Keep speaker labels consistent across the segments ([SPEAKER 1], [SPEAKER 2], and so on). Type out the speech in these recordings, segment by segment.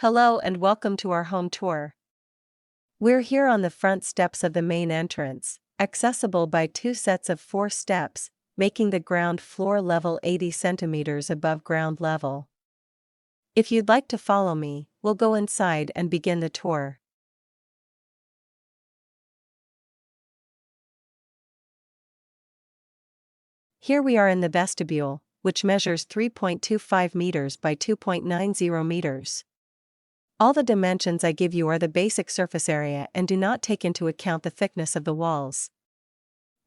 [SPEAKER 1] Hello and welcome to our home tour. We're here on the front steps of the main entrance, accessible by two sets of 4 steps, making the ground floor level 80 centimeters above ground level. If you'd like to follow me, we'll go inside and begin the tour. Here we are in the vestibule, which measures 3.25 meters by 2.90 meters. All the dimensions I give you are the basic surface area and do not take into account the thickness of the walls.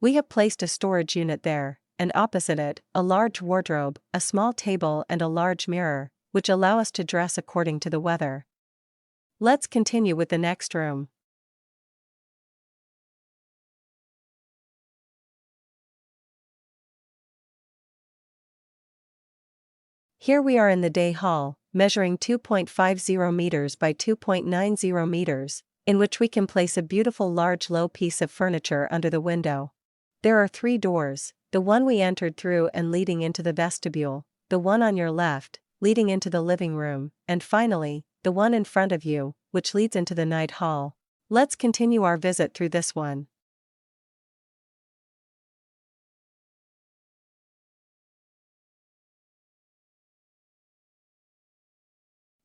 [SPEAKER 1] We have placed a storage unit there, and opposite it, a large wardrobe, a small table and a large mirror, which allow us to dress according to the weather. Let's continue with the next room. Here we are in the day hall, measuring 2.50 meters by 2.90 meters, in which we can place a beautiful large low piece of furniture under the window. There are 3 doors, the one we entered through and leading into the vestibule, the one on your left, leading into the living room, and finally, the one in front of you, which leads into the night hall. Let's continue our visit through this one.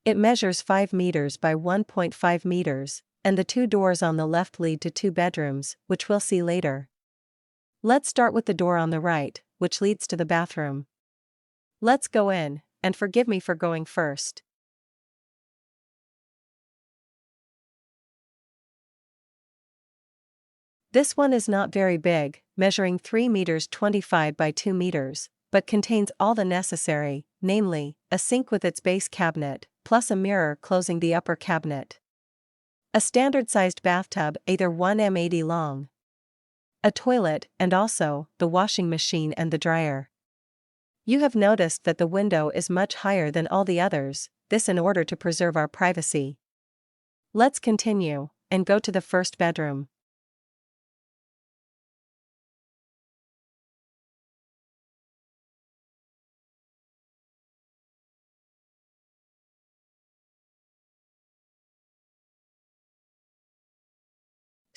[SPEAKER 1] It measures 5 meters by 1.5 meters, and the 2 doors on the left lead to 2 bedrooms, which we'll see later. Let's start with the door on the right, which leads to the bathroom. Let's go in, and forgive me for going first. This one is not very big, measuring 3 meters 25 by 2 meters, but contains all the necessary, namely, a sink with its base cabinet, plus a mirror closing the upper cabinet. A standard-sized bathtub either 1 m 80 long. A toilet, and also, the washing machine and the dryer. You have noticed that the window is much higher than all the others, this in order to preserve our privacy. Let's continue, and go to the first bedroom.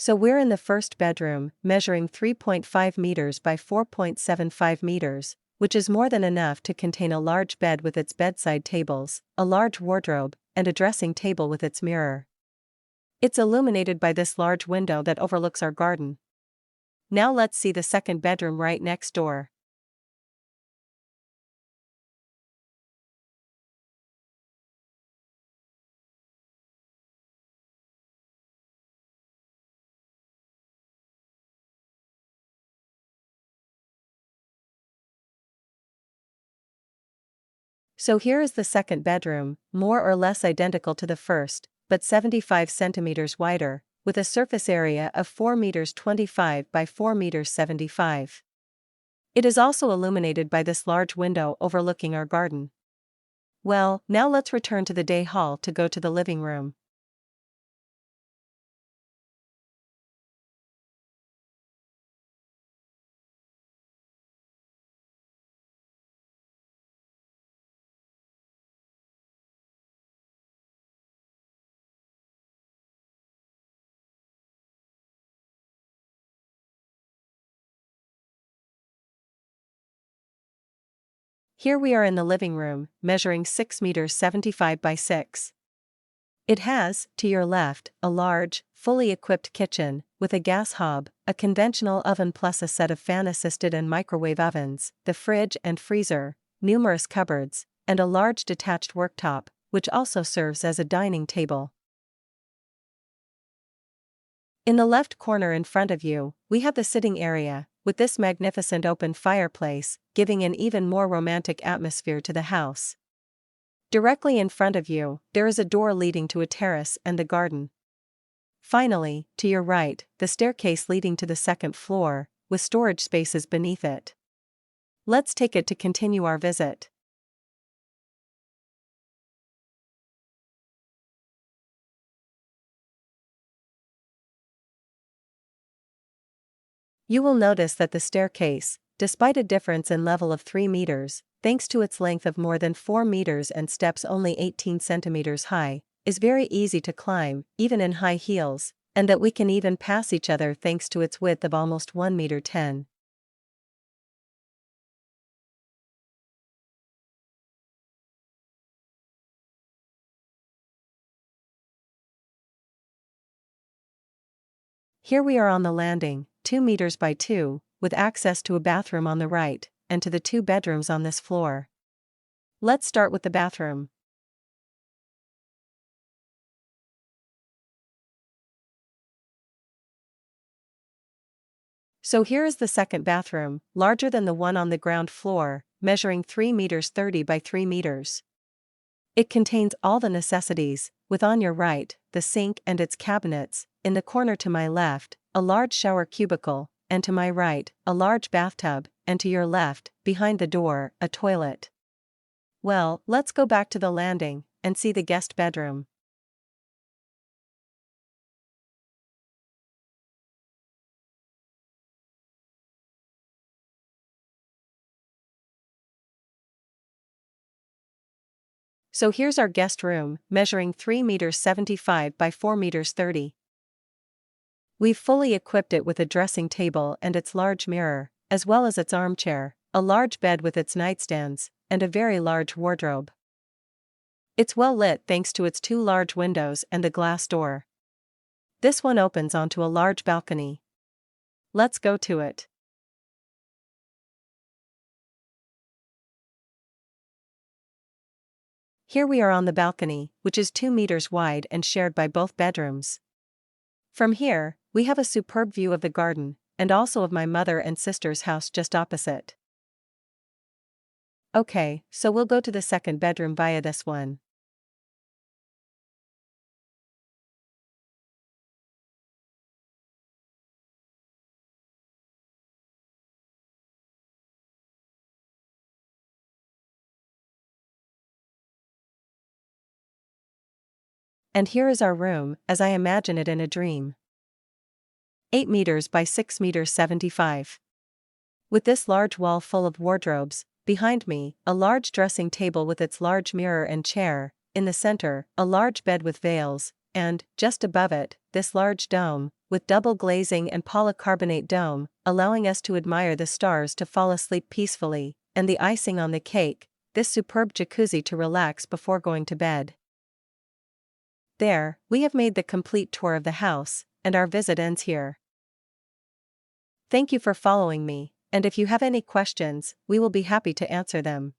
[SPEAKER 1] So we're in the first bedroom, measuring 3.5 meters by 4.75 meters, which is more than enough to contain a large bed with its bedside tables, a large wardrobe, and a dressing table with its mirror. It's illuminated by this large window that overlooks our garden. Now let's see the second bedroom right next door. So here is the second bedroom, more or less identical to the first, but 75 centimeters wider, with a surface area of 4 meters 25 by 4 meters 75. It is also illuminated by this large window overlooking our garden. Well, now let's return to the day hall to go to the living room. Here we are in the living room, measuring 6 meters 75 by 6. It has, to your left, a large, fully equipped kitchen, with a gas hob, a conventional oven plus a set of fan-assisted and microwave ovens, the fridge and freezer, numerous cupboards, and a large detached worktop, which also serves as a dining table. In the left corner in front of you, we have the sitting area, with this magnificent open fireplace, giving an even more romantic atmosphere to the house. Directly in front of you, there is a door leading to a terrace and the garden. Finally, to your right, the staircase leading to the second floor, with storage spaces beneath it. Let's take it to continue our visit. You will notice that the staircase, despite a difference in level of 3 meters, thanks to its length of more than 4 meters and steps only 18 centimeters high, is very easy to climb, even in high heels, and that we can even pass each other thanks to its width of almost 1 meter 10. Here we are on the landing, 2 meters by 2, with access to a bathroom on the right, and to the 2 bedrooms on this floor. Let's start with the bathroom. So here is the second bathroom, larger than the one on the ground floor, measuring 3 meters 30 by 3 meters. It contains all the necessities, with on your right, the sink and its cabinets, in the corner to my left, a large shower cubicle, and to my right, a large bathtub, and to your left, behind the door, a toilet. Well, let's go back to the landing, and see the guest bedroom. So here's our guest room, measuring 3 meters 75 by 4 meters 30. We've fully equipped it with a dressing table and its large mirror, as well as its armchair, a large bed with its nightstands, and a very large wardrobe. It's well lit thanks to its 2 large windows and the glass door. This one opens onto a large balcony. Let's go to it. Here we are on the balcony, which is 2 meters wide and shared by both bedrooms. From here, we have a superb view of the garden, and also of my mother and sister's house just opposite. Okay, so we'll go to the second bedroom via this one. And here is our room, as I imagine it in a dream. 8 meters by 6 meters 75. With this large wall full of wardrobes, behind me, a large dressing table with its large mirror and chair, in the center, a large bed with veils, and, just above it, this large dome, with double glazing and polycarbonate dome, allowing us to admire the stars to fall asleep peacefully, and the icing on the cake, this superb jacuzzi to relax before going to bed. There, we have made the complete tour of the house, and our visit ends here. Thank you for following me, and if you have any questions, we will be happy to answer them.